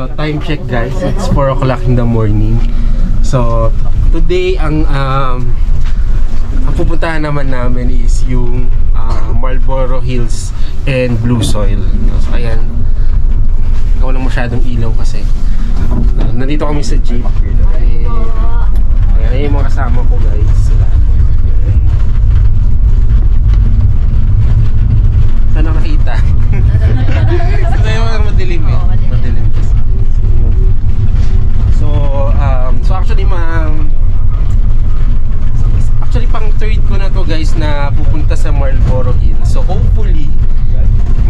So time check guys, it's 4 o'clock in the morning. So today ang pupuntahan naman namin is yung Marlboro Hills and Blue Soil. So ayan, gawa lang masyadong ilaw kasi nandito kami sa jeep. Ayan yung mga kasama ko guys. Saan nakakita? Kasi yung madilim eh. Madilim kasi. So actually actually pang third ko na to guys na pupunta sa Marlboro Hills. So hopefully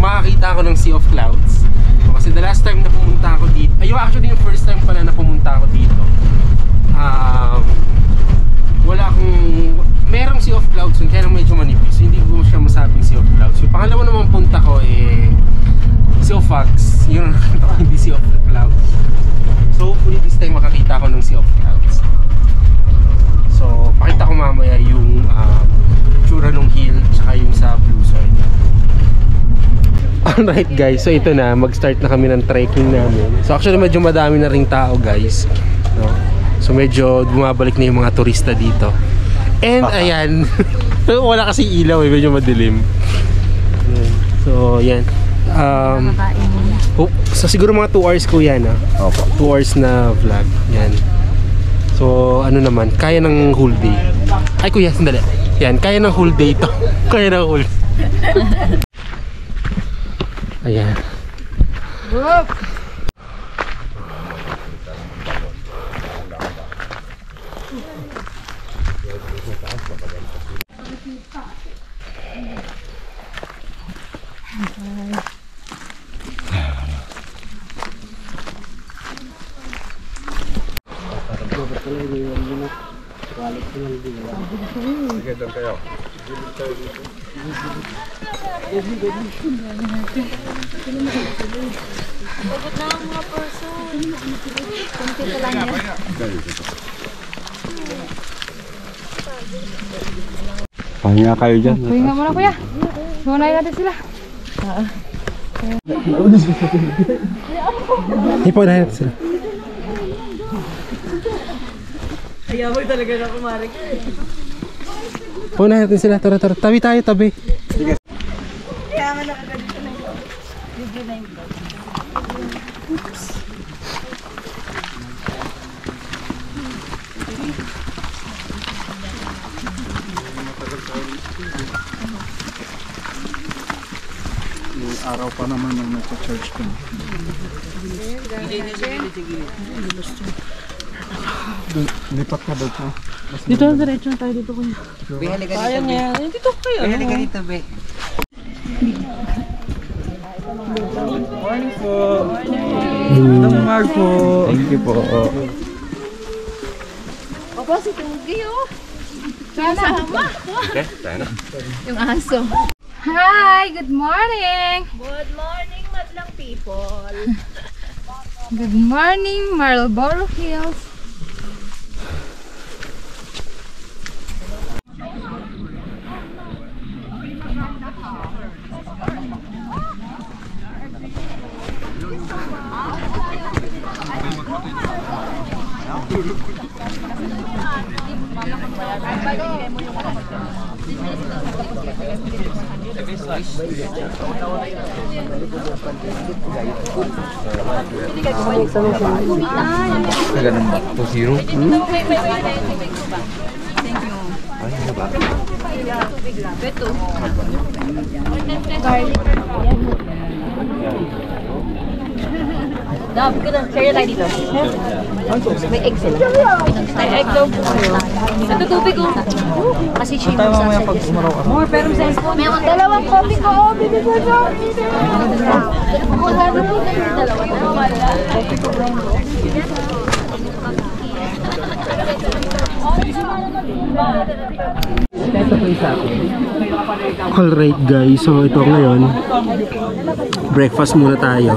makakita ako ng Sea of Clouds. Kasi the last time na pumunta ako dito, actually yung first time pala na pumunta ako dito, wala akong, merong Sea of Clouds kaya medyo manipis, hindi ko siya masabing Sea of Clouds. Yung pangalawa namang punta ko Sea of Fogs, yun hindi Sea of Clouds. So hopefully this time makakita ako ng Sea of Clouds. So pakita ko mamaya yung tsura ng hill tsaka yung sa Blue Soil. Alright guys, so ito na, mag-start na kami ng trekking namin. So actually medyo madami na ring tao guys, no? So medyo bumabalik na yung mga turista dito. And ayan, wala kasi ilaw medyo madilim. So yan, so siguro mga 2 hours ko yan 2 hours na vlog, yan. So ano naman, kaya ng whole day. Ay kuya, sandali. Yan, kaya ng whole day ito. Kaya ng whole. Ayan. Sige, doon kayo. Pagod na ang mga person. Kunti lang yan. Pahinga kayo dyan. Pahinga muna kuya. Gunayin natin sila. Ipunahin natin sila. Ayaw talaga na kumarik. Punahin natin sila, tara. Tabi tayo, tabi. Sige. Kaya nga nakaganito na ito. Video na yung vlog. Oops. Yung araw pa naman nang nagpa-charge ko. Lipat ka doon. Dito na diretso na tayo dito kuya. Kaya nga yan. Dito kayo. Halika dito, be. Morning po. Morning Mark po. Thank you po. Opo, si Tugi oh. Sama. Okay, tayo na. Yung aso. Hi! Good morning! Good morning, madlang people. Good morning, Marlboro Hills. Ganun ba? 2-0? Ay, ano ba? Beto. Dab, share tayo dito. May egg sila. May egg daw po. Ito tubig ko. Kasi siya yung sasay. More, pero sa cellphone. May dalawang coffee ko. Oh, bibig ko dyan. Coffee ko brown. Alright guys, so ito ngayon breakfast muna tayo.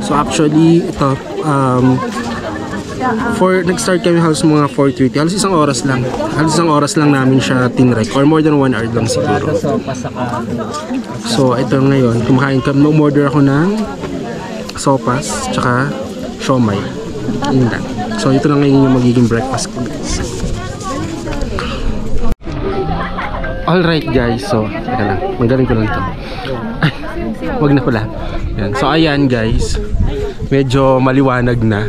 So actually ito nag-start kami halos mga 4:30, halos isang oras lang namin siya tinrek, or more than 1 hour lang siguro. So ito ngayon, kumakain kami, umorder ako ng sopas tsaka siomai. Yun lang. So ito na ngayon yung magiging breakfast ko guys. Alright guys, so teka lang, magaling ko lang ito. Ay, wag na pala. Yan. So ayan guys, medyo maliwanag na.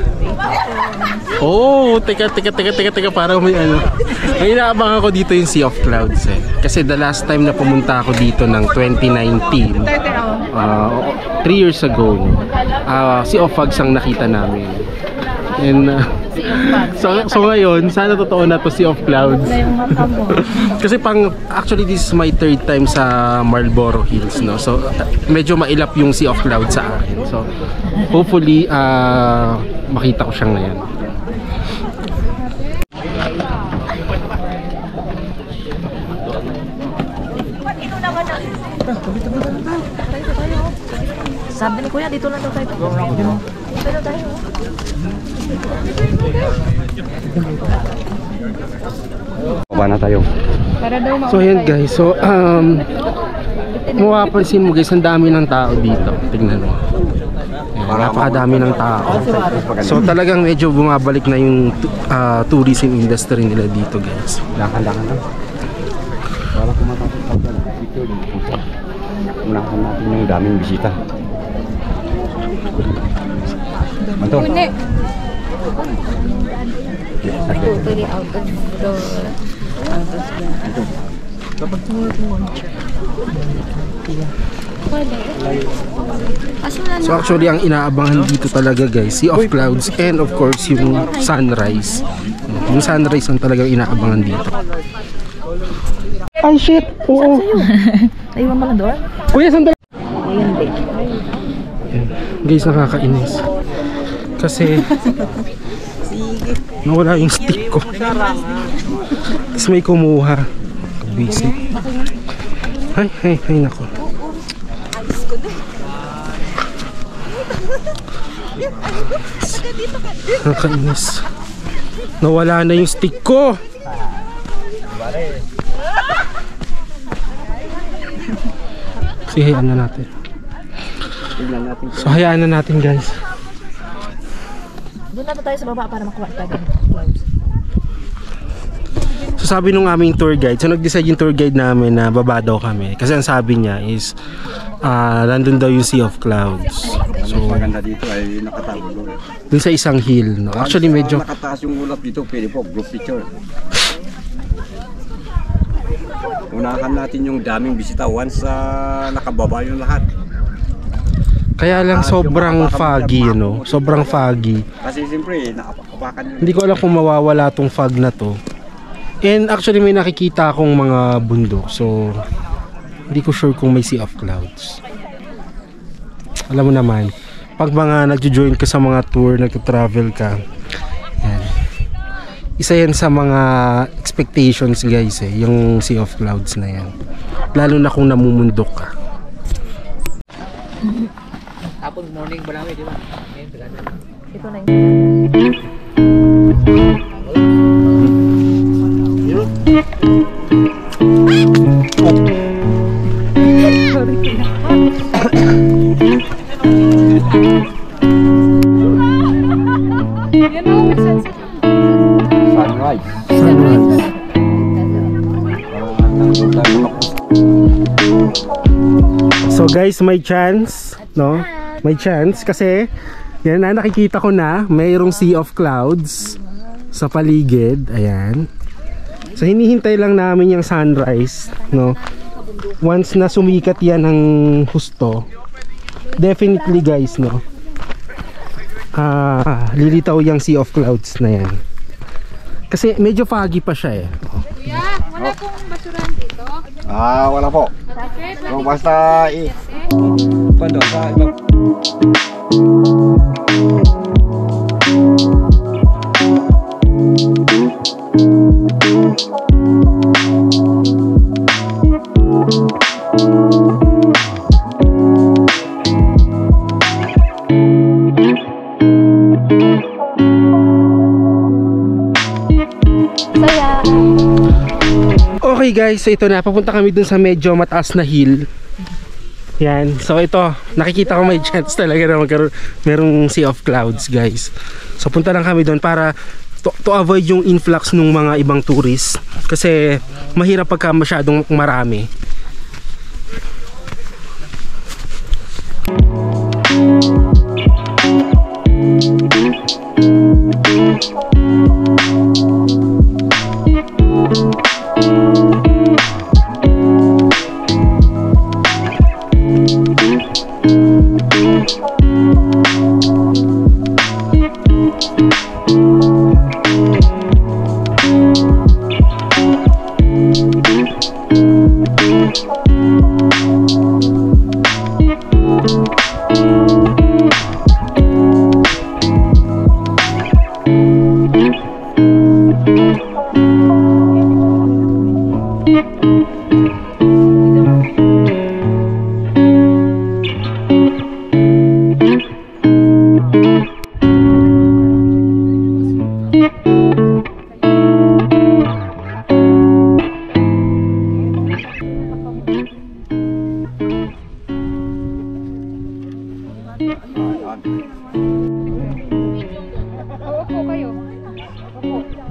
Oh, teka, parang may ano. May inaabangan ko dito yung Sea of Clouds eh. Kasi the last time na pumunta ako dito ng 2019, 3 years ago, Sea of Fogs ang nakita namin. And so ngayon, sana totoo na to Sea of Clouds. Kasi actually this is my 3rd time sa Marlboro Hills, no. So medyo mailap yung Sea of Clouds sa akin. So hopefully makita ko siya ngayon. Sabi ni Kuya, dito lang daw tayo. Dito tayo. Baba na tayo. So ayan guys, so mapapansin mo guys, ang dami ng tao dito. Tingnan mo. Napakadami ng tao. So talagang medyo bumabalik na yung tourism industry nila dito guys. Dahan-dahan lang. Wala ko matapos picture dito. Unahan natin yung daming bisita. Manto. Totally out of So actually ang inaabangan dito talaga guys, Sea of Clouds and of course yung sunrise. Yung sunrise ang talagang inaabangan dito. Ay shit! Oo. Naiwan mo lang doon? Kuya, sandali! Ayun, babe. Guys, nakakainis. Kasi nawala yung stick ko. Tapos may kumuha. Busy. Ay, nako. Nakakainis. Nawala na yung stick ko. So hayaan na natin. So hayaan na natin guys. Doon na tayo sa baba para makuha tayo. So sabi nung aming tour guide, so nag-decide yung tour guide namin na baba daw kami. Kasi ang sabi niya is nandun daw yung Sea of Clouds. So maganda dito ay nakatago doon. Dun sa isang hill, no? Actually medyo nakataas yung ulap dito, pwede po group picture. Unahan natin yung daming bisita once nakababa yung lahat. kaya lang sobrang foggy, you know? Sobrang foggy. Kasi siyempre, nakapakapakan yun. Hindi ko alam kung mawawala tong fog na to. And actually may nakikita akong mga bundok. So hindi ko sure kung may Sea of Clouds. Alam mo naman, pag mga nagjo-join ka sa mga tour, nagto-travel ka, yan. Isa yan sa mga expectations guys yung Sea of Clouds na yan. Lalo na kung namumundok ka. Hapon morning ba namin, di ba? Ito na yun. Sunrise. So guys, may chance, no? May chance kasi yan na, nakikita ko na mayroong Sea of Clouds sa paligid. Ayan. So hinihintay lang namin yung sunrise, no? Once na sumikat yan ng husto, definitely guys, no? Lilitaw yung Sea of Clouds na yan. Kasi medyo foggy pa siya eh. Kuya, wala pong basurahan dito. Wala po. Bakit? So, basta pando sa ibang Okay guys, so ito na, papunta kami dun sa medyo mataas na hill. Yan. So ito, nakikita ko may chance talaga na merong sea of clouds, guys. So punta lang kami doon para to avoid yung influx ng mga ibang tourists. Kasi mahirap pagka masyadong marami.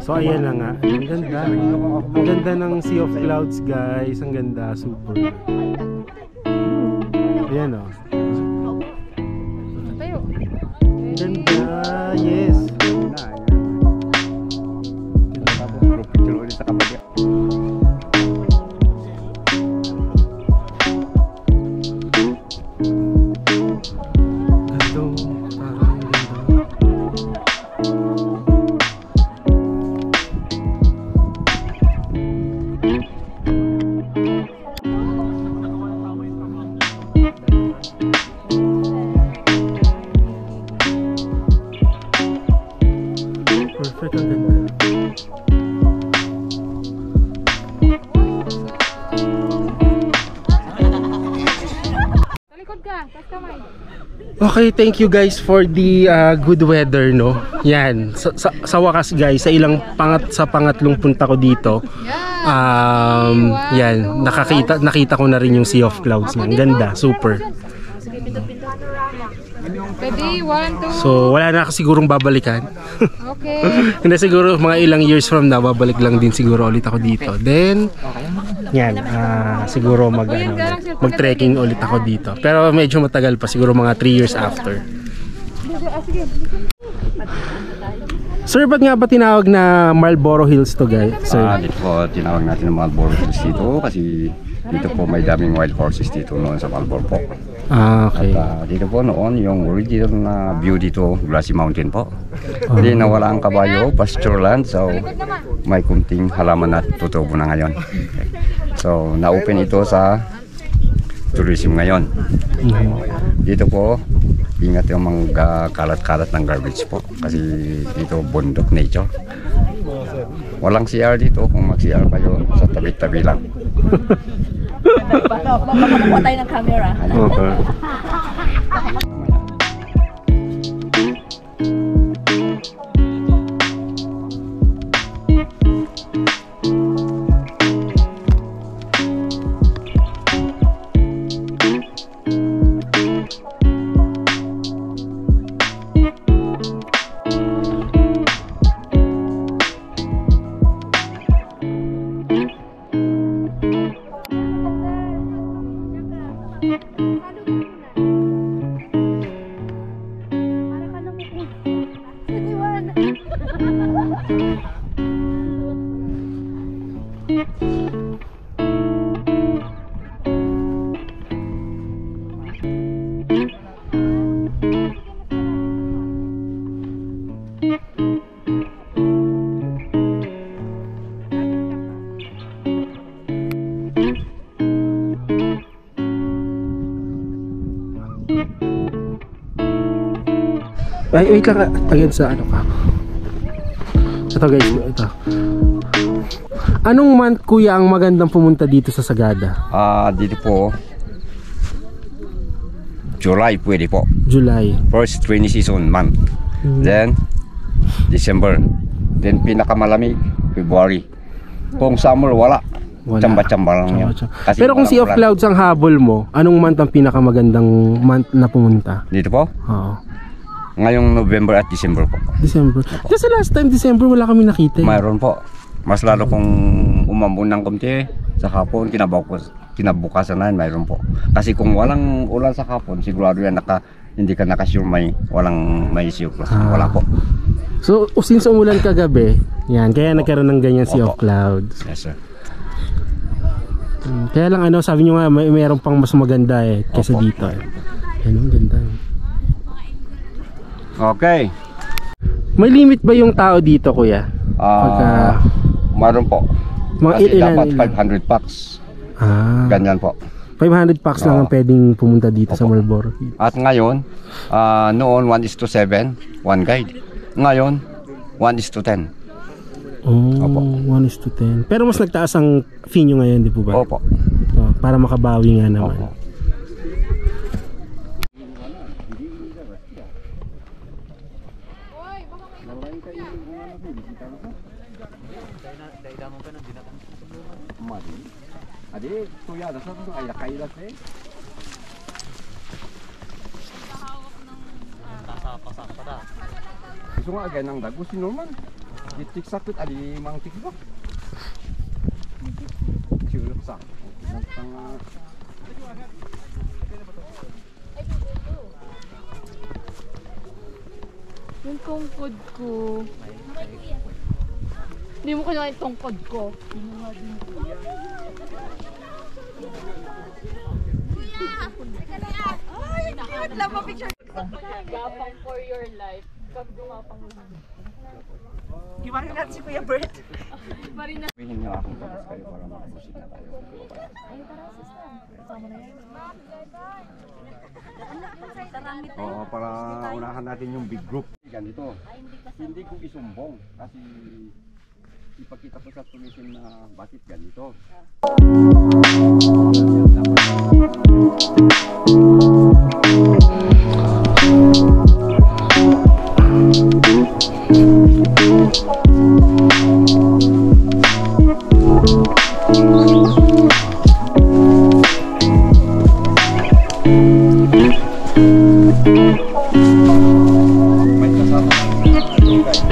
So ayan na nga, ang ganda. Ang ganda ng Sea of Clouds, guys. Ang ganda, super. Ayan o. Ang ganda, yes. Picture ulit sa kapatid. Perfect, ang ganda. Okay, thank you guys for the good weather, no. Yan, sa wakas guys, sa pangatlong punta ko dito. Yan, nakita ko na rin yung Sea of Clouds. Ang ganda, super. Pwede, 1, 2. So wala na sigurong babalikan. Okay. Hindi, siguro mga ilang years from now babalik lang din siguro ulit ako dito. Then yan, siguro mag-trekking ulit ako dito. Pero medyo matagal pa, siguro mga 3 years after. Sir, ba't nga ba tinawag na Marlboro Hills to, guys? Sir? Dito po tinawag natin ng Marlboro Hills dito kasi dito po may daming wild horses dito noon sa Marlboro po. Okay. At dito po noon yung original na view dito, Grassy Mountain po. Hindi nawala ang kabayo, pasture land, so may kunting halaman na tutubo na ngayon. So na-open ito sa tourism ngayon. Dito po ingat yung mga kalat-kalat ng garbage po kasi dito bundok nature. Walang CR dito, kung mag-CR kayo sa tabi-tabi lang. Baka makuha tayo ng camera. Okay. Ay, wait lang, again sa ano ka. Ito guys, ito. Anong month kuya ang magandang pumunta dito sa Sagada? Dito po July pwede po. July. First rainy season month. Then December. Then pinakamalamig February. Kung summer wala. Wala. Tsamba-tsamba lang yun. Tsamba-tsamba. Pero kung walang Sea of ulan. Clouds ang habol mo, anong month ang pinakamagandang month na pumunta? Dito po? Oo. Ngayong November at December po. December. Kasi last time December wala kami nakita. Mayroon po. Mas lalo kung umambon ng konti sa hapon, kinabukasan na mayroon po. Kasi kung walang ulan sa hapon, sigurado yan hindi ka nakasure may Sea of Clouds. Wala po. So, since umulan kagabi, yan, kaya nagkaroon ng ganyan Sea of Opo. Clouds. Yes, sir. Kaya lang sabi nyo nga, mayroon pang mas maganda kaysa Opo. dito Yan, ang ganda. Okay. May limit ba yung tao dito, kuya? Mayroon po. Mga Kasi ilan? dapat 500 packs. Ganyan po. 500 packs lang ang pwedeng pumunta dito sa Opo. Marlborough. At ngayon, noon 1:7, one guide. Ngayon, 1:10. Opo. 1:10. Pero mas nagtaas ang fee nyo ngayon, di po ba? Opo. Para makabawi nga naman. Opo. Adi, tuya, dasar tu ay nakailas eh. Gusto nga agad ng dago si Norman. Ditik sakit adi mang tikbak. Ciulok sak. Yung tungkod ko. Hindi mo kailangan yung tungkod ko. Gapang for your life. Gumapang lang. Gimana natin si Kuya Bert? Sabihin niyo akong tapos kayo para makabusin na tayo. Oo, para unahan natin yung big group. Ganito, hindi ko isumbong kasi ipakita ko sa tulisin na bakit ganito. May kasama yung guys.